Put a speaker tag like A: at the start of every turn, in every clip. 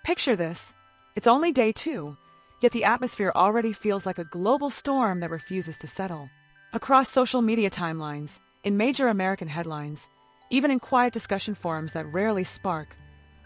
A: Picture this. It's only day 2, yet the atmosphere already feels like a global storm that refuses to settle. Across social media timelines, in major American headlines, even in quiet discussion forums that rarely spark,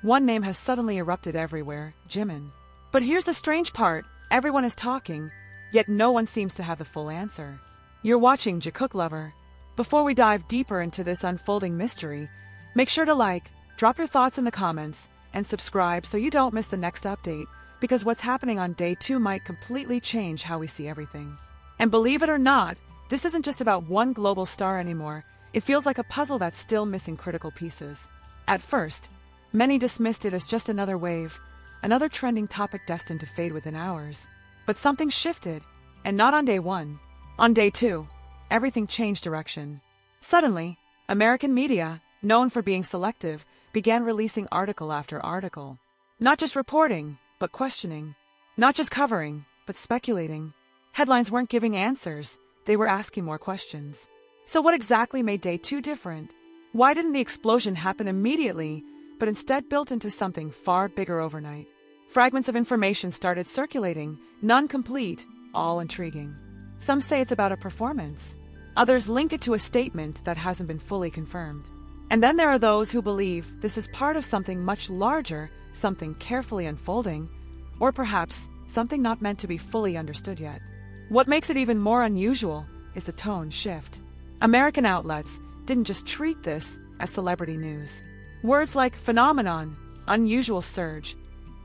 A: one name has suddenly erupted everywhere: Jimin. But here's the strange part: everyone is talking, yet no one seems to have the full answer. You're watching Jikook, lover. Before we dive deeper into this unfolding mystery, make sure to like, drop your thoughts in the comments, and subscribe so you don't miss the next update, because what's happening on day 2 might completely change how we see everything. And believe it or not, this isn't just about one global star anymore. It feels like a puzzle that's still missing critical pieces. At first, many dismissed it as just another wave, another trending topic destined to fade within hours. But something shifted, and not on day 1. On day 2, everything changed direction. Suddenly, American media, known for being selective, began releasing article after article. Not just reporting, but questioning. Not just covering, but speculating. Headlines weren't giving answers, they were asking more questions. So what exactly made day 2 different? Why didn't the explosion happen immediately, but instead built into something far bigger overnight? Fragments of information started circulating, none complete, all intriguing. Some say it's about a performance. Others link it to a statement that hasn't been fully confirmed. And then there are those who believe this is part of something much larger, something carefully unfolding, or perhaps something not meant to be fully understood yet. What makes it even more unusual is the tone shift. American outlets didn't just treat this as celebrity news. Words like phenomenon, unusual surge,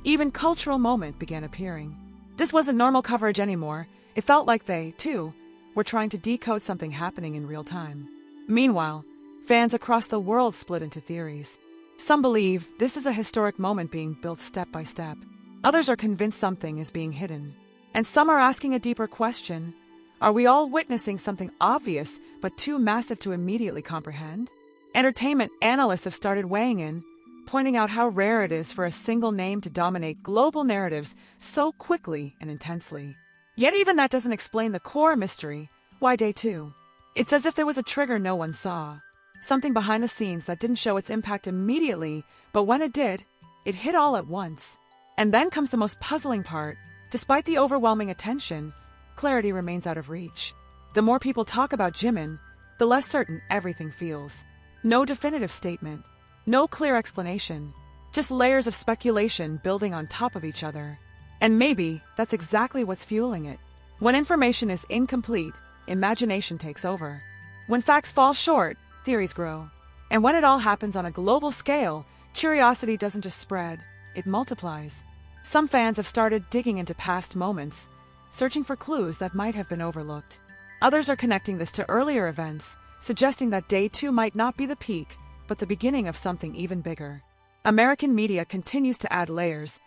A: even cultural moment began appearing. This wasn't normal coverage anymore. It felt like they, too, were trying to decode something happening in real time. Meanwhile, fans across the world split into theories. Some believe this is a historic moment being built step by step. Others are convinced something is being hidden. And some are asking a deeper question: are we all witnessing something obvious but too massive to immediately comprehend? Entertainment analysts have started weighing in, pointing out how rare it is for a single name to dominate global narratives so quickly and intensely. Yet even that doesn't explain the core mystery. Why day 2? It's as if there was a trigger no one saw. Something behind the scenes that didn't show its impact immediately, but when it did, it hit all at once. And then comes the most puzzling part. Despite the overwhelming attention, clarity remains out of reach. The more people talk about Jimin, the less certain everything feels. No definitive statement, no clear explanation, just layers of speculation building on top of each other. And maybe that's exactly what's fueling it. When information is incomplete, imagination takes over. When facts fall short, theories grow. And when it all happens on a global scale, curiosity doesn't just spread, it multiplies. Some fans have started digging into past moments, searching for clues that might have been overlooked. Others are connecting this to earlier events, suggesting that day 2 might not be the peak, but the beginning of something even bigger. American media continues to add layers,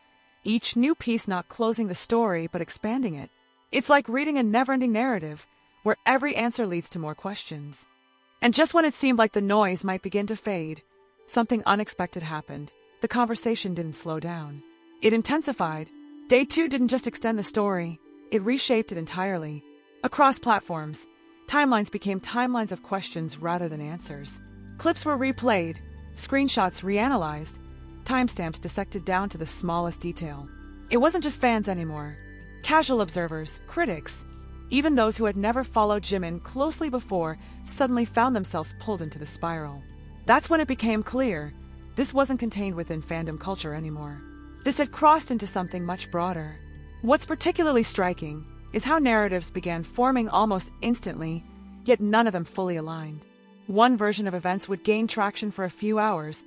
A: each new piece not closing the story but expanding it. It's like reading a never-ending narrative, where every answer leads to more questions. And just when it seemed like the noise might begin to fade, something unexpected happened. The conversation didn't slow down. It intensified. Day 2 didn't just extend the story, it reshaped it entirely. Across platforms, timelines became timelines of questions rather than answers. Clips were replayed, screenshots reanalyzed, timestamps dissected down to the smallest detail. It wasn't just fans anymore. Casual observers, critics, even those who had never followed Jimin closely before suddenly found themselves pulled into the spiral. That's when it became clear this wasn't contained within fandom culture anymore. This had crossed into something much broader. What's particularly striking is how narratives began forming almost instantly, yet none of them fully aligned. One version of events would gain traction for a few hours,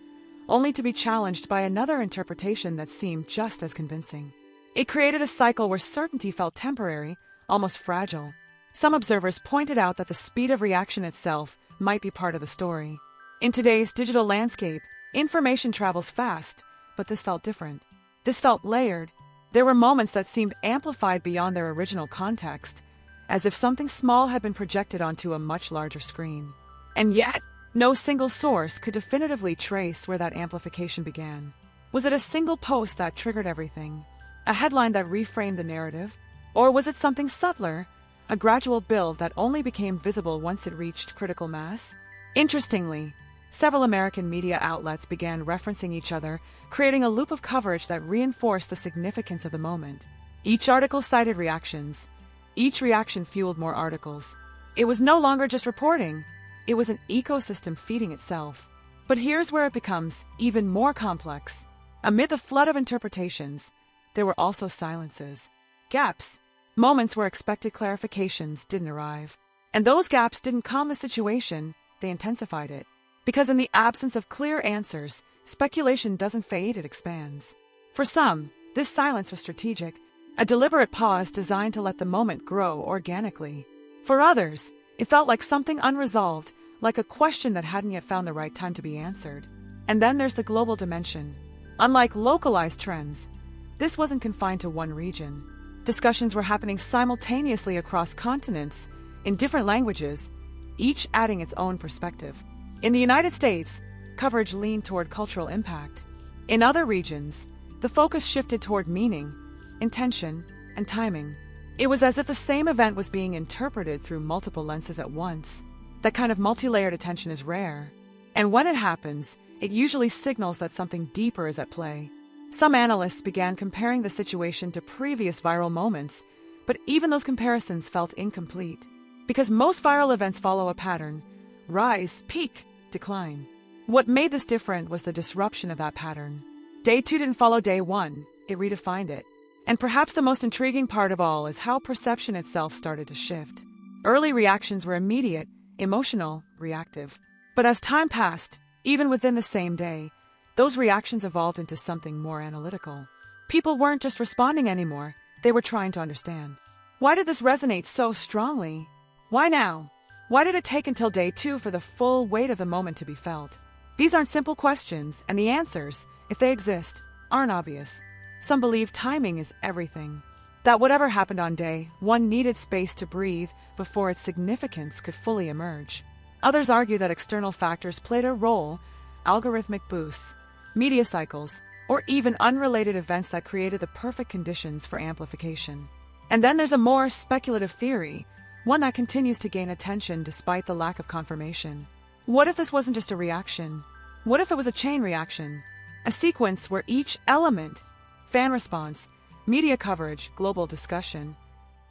A: only to be challenged by another interpretation that seemed just as convincing. It created a cycle where certainty felt temporary, almost fragile. Some observers pointed out that the speed of reaction itself might be part of the story. In today's digital landscape, information travels fast, but this felt different. This felt layered. There were moments that seemed amplified beyond their original context, as if something small had been projected onto a much larger screen. And yet, no single source could definitively trace where that amplification began. Was it a single post that triggered everything? A headline that reframed the narrative? Or was it something subtler, a gradual build that only became visible once it reached critical mass? Interestingly, Several American media outlets began referencing each other, creating a loop of coverage that reinforced the significance of the moment. Each article cited reactions. Each reaction fueled more articles. It was no longer just reporting. It was an ecosystem feeding itself. But here's where it becomes even more complex. Amid the flood of interpretations, there were also silences. Gaps. Moments where expected clarifications didn't arrive. And those gaps didn't calm the situation, they intensified it. Because in the absence of clear answers, speculation doesn't fade, it expands. For some, this silence was strategic, a deliberate pause designed to let the moment grow organically. For others, it felt like something unresolved, like a question that hadn't yet found the right time to be answered. And then there's the global dimension. Unlike localized trends, this wasn't confined to one region. Discussions were happening simultaneously across continents, in different languages, each adding its own perspective. In the United States, coverage leaned toward cultural impact. In other regions, the focus shifted toward meaning, intention, and timing. It was as if the same event was being interpreted through multiple lenses at once. That kind of multi-layered attention is rare. And when it happens, it usually signals that something deeper is at play. Some analysts began comparing the situation to previous viral moments, but even those comparisons felt incomplete. Because most viral events follow a pattern: rise, peak, decline. What made this different was the disruption of that pattern. Day 2 didn't follow day 1, it redefined it. And perhaps the most intriguing part of all is how perception itself started to shift. Early reactions were immediate, emotional, reactive. But as time passed, even within the same day, those reactions evolved into something more analytical. People weren't just responding anymore, they were trying to understand. Why did this resonate so strongly? Why now? Why did it take until day 2 for the full weight of the moment to be felt? These aren't simple questions, and the answers, if they exist, aren't obvious. Some believe timing is everything. That whatever happened on day 1 needed space to breathe before its significance could fully emerge. Others argue that external factors played a role: algorithmic boosts, media cycles, or even unrelated events that created the perfect conditions for amplification. And then there's a more speculative theory, one that continues to gain attention despite the lack of confirmation. What if this wasn't just a reaction? What if it was a chain reaction? A sequence where each element, fan response, media coverage, global discussion,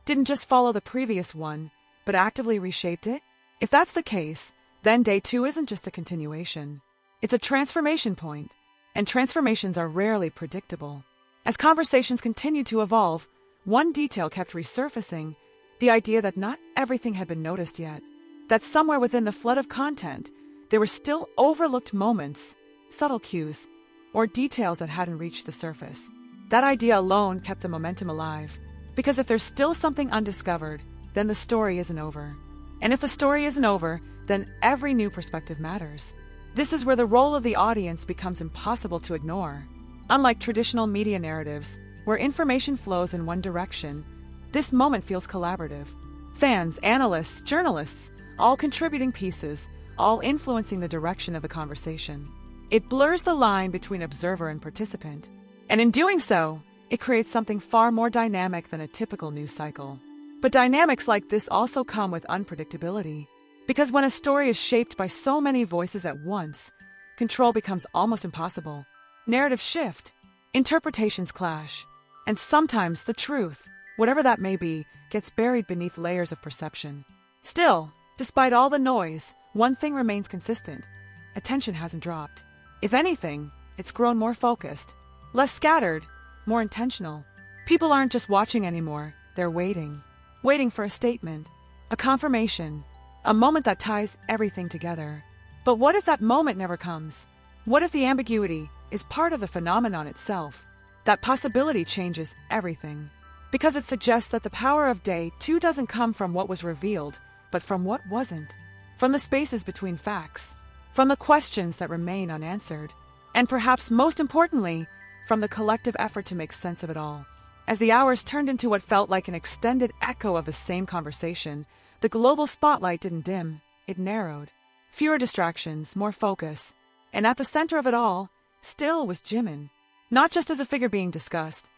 A: didn't just follow the previous one, but actively reshaped it? If that's the case, then day 2 isn't just a continuation. It's a transformation point, and transformations are rarely predictable. As conversations continued to evolve, one detail kept resurfacing: the idea that not everything had been noticed yet. That somewhere within the flood of content, there were still overlooked moments, subtle cues, or details that hadn't reached the surface. That idea alone kept the momentum alive. Because if there's still something undiscovered, then the story isn't over. And if the story isn't over, then every new perspective matters. This is where the role of the audience becomes impossible to ignore. Unlike traditional media narratives, where information flows in one direction, this moment feels collaborative. Fans, analysts, journalists, all contributing pieces, all influencing the direction of the conversation. It blurs the line between observer and participant. And in doing so, it creates something far more dynamic than a typical news cycle. But dynamics like this also come with unpredictability. Because when a story is shaped by so many voices at once, control becomes almost impossible. Narratives shift, interpretations clash, and sometimes the truth, whatever that may be, gets buried beneath layers of perception. Still, despite all the noise, one thing remains consistent: attention hasn't dropped. If anything, it's grown more focused, less scattered, more intentional. People aren't just watching anymore, they're waiting. Waiting for a statement, a confirmation, a moment that ties everything together. But what if that moment never comes? What if the ambiguity is part of the phenomenon itself? That possibility changes everything. Because it suggests that the power of day 2 doesn't come from what was revealed, but from what wasn't. From the spaces between facts. From the questions that remain unanswered. And perhaps most importantly, from the collective effort to make sense of it all. As the hours turned into what felt like an extended echo of the same conversation, the global spotlight didn't dim, it narrowed. Fewer distractions, more focus. And at the center of it all, still was Jimin. Not just as a figure being discussed,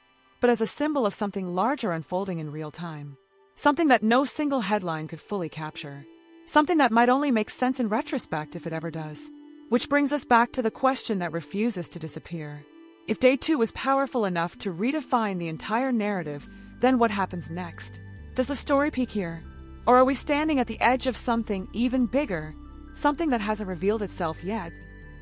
A: but as a symbol of something larger unfolding in real time. Something that no single headline could fully capture. Something that might only make sense in retrospect if it ever does. Which brings us back to the question that refuses to disappear. If day 2 was powerful enough to redefine the entire narrative, then what happens next? Does the story peak here? Or are we standing at the edge of something even bigger, something that hasn't revealed itself yet,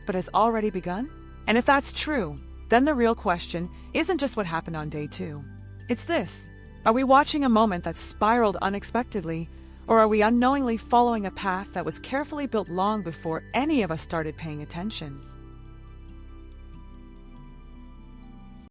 A: but has already begun? And if that's true, then the real question isn't just what happened on day 2. It's this: are we watching a moment that spiraled unexpectedly, or are we unknowingly following a path that was carefully built long before any of us started paying attention?